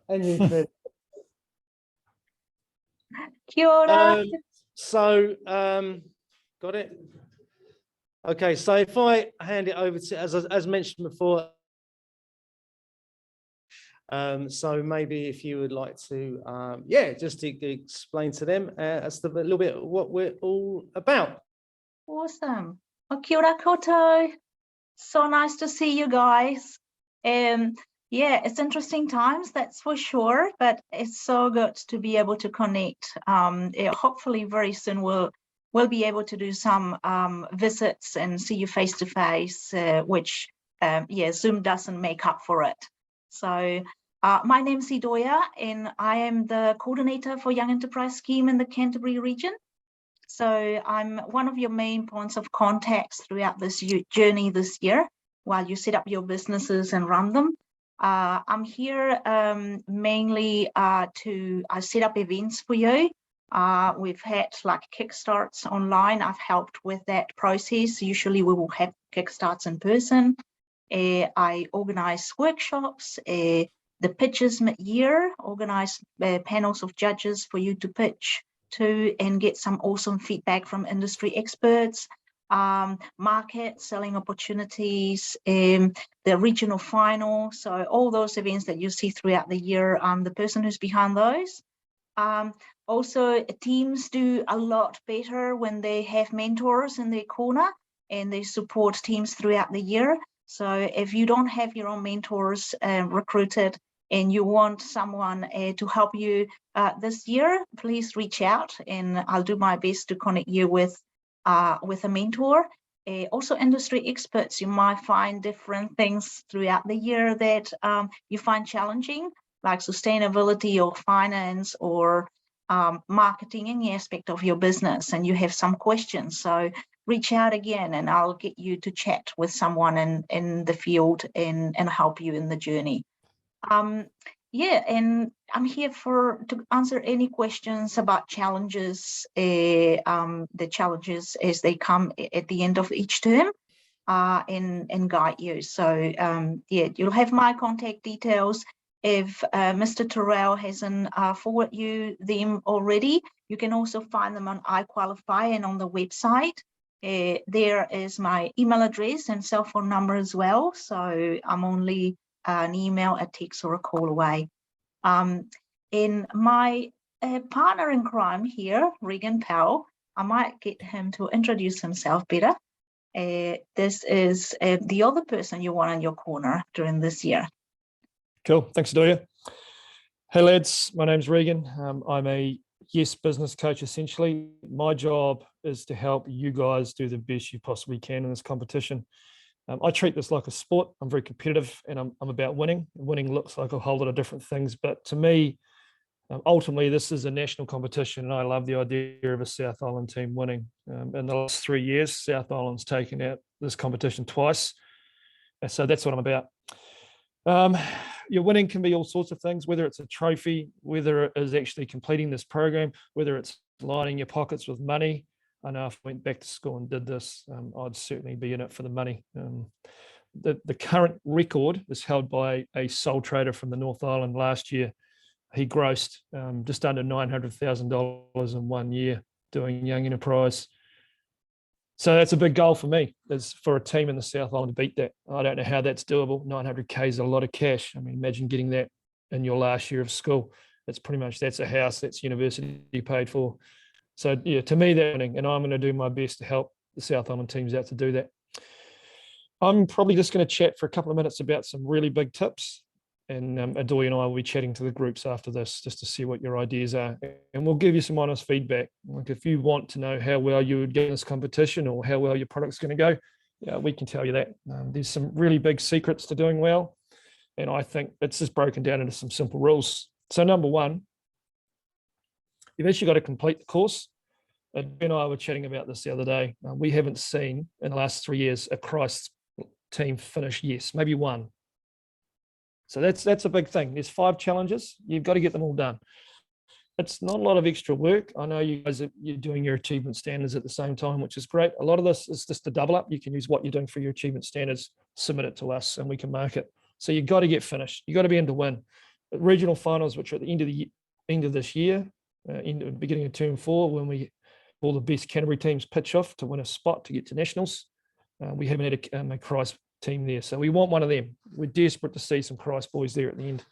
And you, Fred. Kia ora. Got it. Okay, so if I hand it over to, as mentioned before, so maybe if you would like to, just to explain to them as to a little bit what we're all about. Awesome. Well, kia ora koutou. So nice to see you guys. It's interesting times, that's for sure, but it's so good to be able to connect. Hopefully very soon we'll be able to do some visits and see you face to face, which Zoom doesn't make up for it. So my name's Idoia, and I am the coordinator for Young Enterprise Scheme in the Canterbury region. So I'm one of your main points of contacts throughout this journey this year while you set up your businesses and run them. I'm here mainly to set up events for you. We've had like kickstarts online. I've helped with that process. Usually we will have kickstarts in person. I organize workshops, the pitches mid-year, organize panels of judges for you to pitch to and get some awesome feedback from industry experts, market selling opportunities, the regional final. So all those events that you see throughout the year, I'm the person who's behind those. Also, teams do a lot better when they have mentors in their corner and they support teams throughout the year. So if you don't have your own mentors recruited and you want someone to help you this year, please reach out and I'll do my best to connect you with a mentor. Also industry experts, you might find different things throughout the year that you find challenging, like sustainability or finance or marketing, any aspect of your business, and you have some questions. So reach out again and I'll get you to chat with someone in the field and help you in the journey. And I'm here to answer any questions about challenges, the challenges as they come at the end of each term, and guide you. So you'll have my contact details. If Mr. Terrell hasn't forwarded you them already, you can also find them on iQualify and on the website. There is my email address and cell phone number as well. So I'm only an email, a text, or a call away. In my partner in crime here, Regan Powell, I might get him to introduce himself better. This is the other person you want in your corner during this year. Cool, thanks, Adoya. Hey lads, my name's Regan. I'm a Yes business coach essentially. My job is to help you guys do the best you possibly can in this competition. I treat this like a sport. I'm very competitive and I'm about winning. Winning looks like a whole lot of different things, but to me, ultimately, this is a national competition and I love the idea of a South Island team winning. In the last 3 years, South Island's taken out this competition twice. And so that's what I'm about. Your winning can be all sorts of things, whether it's a trophy, whether it is actually completing this program, whether it's lining your pockets with money. I know if I went back to school and did this, I'd certainly be in it for the money. The current record is held by a sole trader from the North Island last year. He grossed just under $900,000 in 1 year doing Young Enterprise. So that's a big goal for me, is for a team in the South Island to beat that. I don't know how that's doable. 900K is a lot of cash. I mean, imagine getting that in your last year of school. That's a house, that's university paid for. So yeah, to me, that's winning, and I'm going to do my best to help the South Island teams out to do that. I'm probably just going to chat for a couple of minutes about some really big tips, and Adoy and I will be chatting to the groups after this just to see what your ideas are, and we'll give you some honest feedback. Like if you want to know how well you would get in this competition or how well your product's going to go, yeah, we can tell you that. There's some really big secrets to doing well, and I think it's just broken down into some simple rules. So number one, you've actually got to complete the course. Ben and I were chatting about this the other day. We haven't seen in the last 3 years a Christ team finish, yes, maybe one. So that's a big thing. There's 5 challenges. You've got to get them all done. It's not a lot of extra work. I know you guys you're doing your achievement standards at the same time, which is great. A lot of this is just a double up. You can use what you're doing for your achievement standards, submit it to us, and we can mark it. So you've got to get finished. You've got to be in to win. regional finals, which are at the end of this year, beginning of term 4, when all the best Canterbury teams pitch off to win a spot to get to nationals. We haven't had a Christ team there, so we want one of them. We're desperate to see some Christ boys there at the end.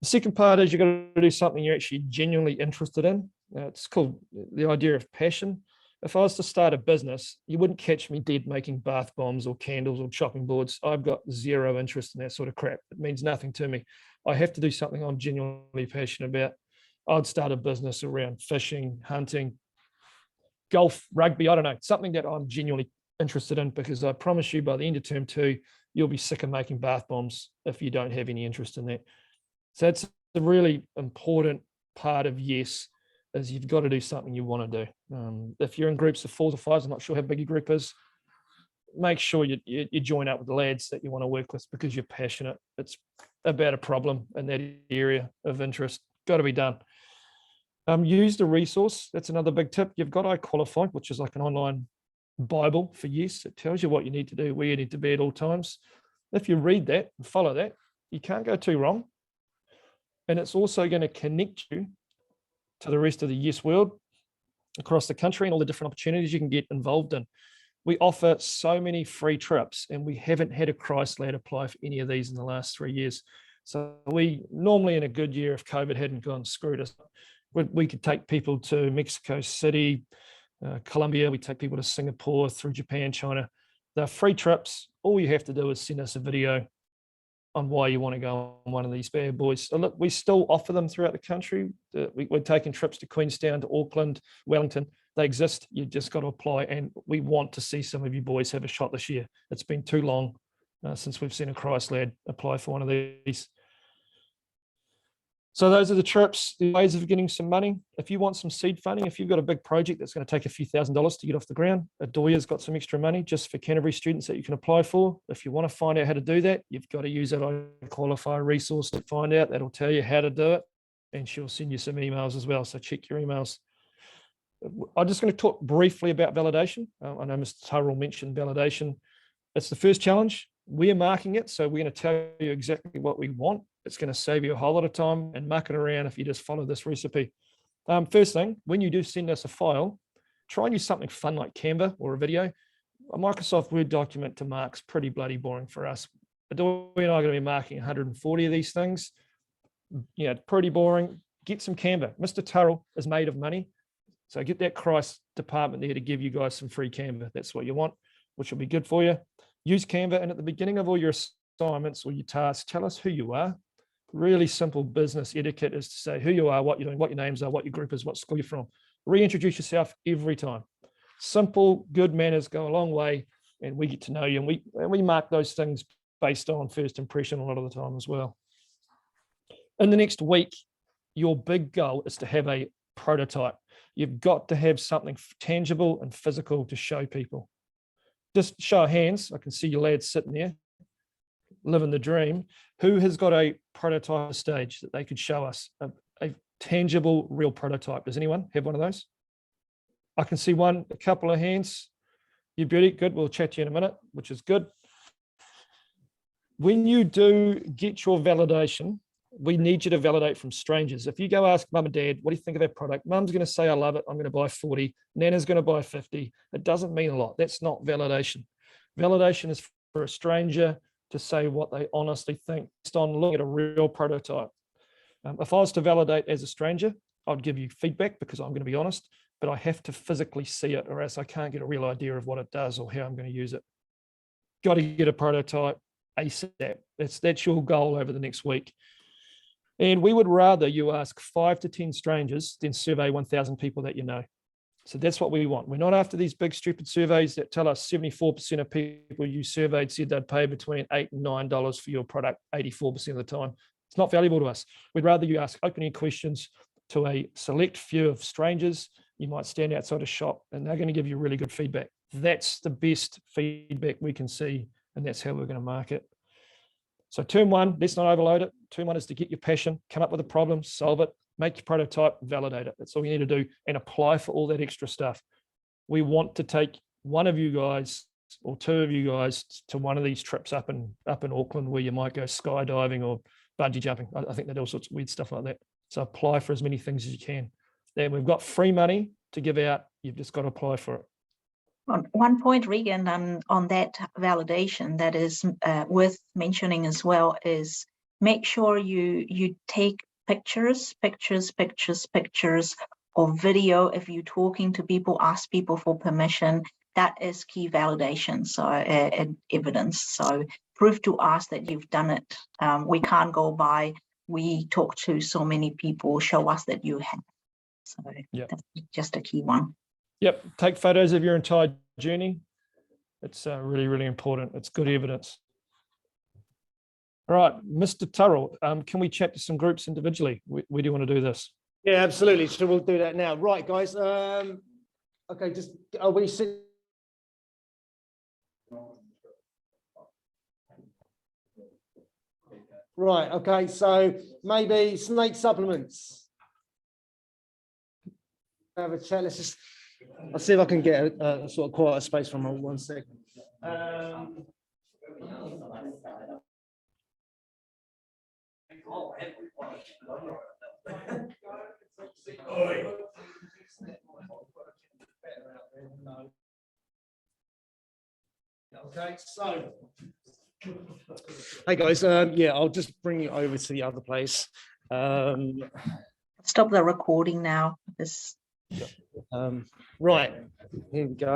The second part is you've got to do something you're actually genuinely interested in. It's called the idea of passion. If I was to start a business, you wouldn't catch me dead making bath bombs or candles or chopping boards. I've got zero interest in that sort of crap. It means nothing to me. I have to do something I'm genuinely passionate about. I'd start a business around fishing, hunting, golf, rugby, I don't know, something that I'm genuinely interested in, because I promise you by the end of term 2, you'll be sick of making bath bombs if you don't have any interest in that. So that's a really important part of yes, is you've got to do something you want to do. If you're in groups of 4 to 5, I'm not sure how big your group is, make sure you join up with the lads that you want to work with because you're passionate. It's about a problem in that area of interest. Got to be done. Use the resource. That's another big tip. You've got iQualify, which is like an online Bible for yes. It tells you what you need to do, where you need to be at all times. If you read that and follow that, you can't go too wrong. And it's also going to connect you to the rest of the yes world across the country and all the different opportunities you can get involved in. We offer so many free trips, and we haven't had a Christ lad apply for any of these in the last 3 years. So we normally, in a good year, if COVID hadn't gone screwed us, we could take people to Mexico City, Colombia. We take people to Singapore, through Japan, China. They're free trips. All you have to do is send us a video on why you want to go on one of these bad boys. So look, we still offer them throughout the country. We're taking trips to Queenstown, to Auckland, Wellington. They exist. You just got to apply, and we want to see some of you boys have a shot this year. It's been too long since we've seen a Christ lad apply for one of these. So those are the trips, the ways of getting some money. If you want some seed funding, if you've got a big project that's going to take a few $1,000s to get off the ground, Adoya's got some extra money just for Canterbury students that you can apply for. If you want to find out how to do that, you've got to use that iQualify resource to find out. That'll tell you how to do it, and she'll send you some emails as well. So check your emails. I'm just going to talk briefly about validation. I know Mr. Turrell mentioned validation. It's the first challenge. We're marking it, so we're going to tell you exactly what we want. It's going to save you a whole lot of time and mucking around if you just follow this recipe. First thing, when you do send us a file, try and use something fun like Canva or a video. A Microsoft Word document to mark's pretty bloody boring for us. Adoya and I are going to be marking 140 of these things. Yeah, pretty boring. Get some Canva. Mr. Turrell is made of money. So get that Christ department there to give you guys some free Canva. That's what you want, which will be good for you. Use Canva, and at the beginning of all your assignments or your tasks, tell us who you are. Really simple business etiquette is to say who you are, what you're doing, what your names are, what your group is, what school you're from. Reintroduce yourself every time. Simple, good manners go a long way, and we get to know you. And we mark those things based on first impression a lot of the time as well. In the next week, your big goal is to have a prototype. You've got to have something tangible and physical to show people. Just show of hands. I can see your lads sitting there, living the dream. Who has got a prototype stage that they could show us? A tangible, real prototype. Does anyone have one of those? I can see one, a couple of hands. You beauty, good. We'll chat to you in a minute, which is good. When you do get your validation, we need you to validate from strangers. If you go ask mum and dad, what do you think of that product? Mum's going to say, I love it. I'm going to buy 40. Nana's going to buy 50. It doesn't mean a lot. That's not validation. Validation is for a stranger to say what they honestly think based on looking at a real prototype. If I was to validate as a stranger, I'd give you feedback because I'm going to be honest, but I have to physically see it or else I can't get a real idea of what it does or how I'm going to use it. Got to get a prototype ASAP. That's your goal over the next week. And we would rather you ask 5 to 10 strangers than survey 1,000 people that you know. So that's what we want. We're not after these big, stupid surveys that tell us 74% of people you surveyed said they'd pay between $8 and $9 for your product 84% of the time. It's not valuable to us. We'd rather you ask opening questions to a select few of strangers. You might stand outside a shop and they're going to give you really good feedback. That's the best feedback we can see, and that's how we're going to market. So term 1, let's not overload it. Term 1 is to get your passion, come up with a problem, solve it, make your prototype, validate it. That's all you need to do, and apply for all that extra stuff. We want to take one of you guys or two of you guys to one of these trips up in Auckland where you might go skydiving or bungee jumping. I think they do all sorts of weird stuff like that. So apply for as many things as you can. Then we've got free money to give out. You've just got to apply for it. On one point, Regan, on that validation that is worth mentioning as well is make sure you take pictures or video. If you're talking to people, ask people for permission. That is key validation, so and evidence. So prove to us that you've done it. We can't go by, we talk to so many people, show us that you have. So that's just a key one. Yep, take photos of your entire journey. It's really, really important. It's good evidence. All right, Mr. Turrell, can we chat to some groups individually? Where do you want to do this? Yeah, absolutely. So we'll do that now. Right, guys. Okay, just are we sitting? Right. Okay. So maybe snake supplements. Have a chat. Let's just. I'll see if I can get a sort of quiet space from 1 second. Okay, so hey guys, yeah, I'll just bring you over to the other place. Stop the recording now. Right, here we go.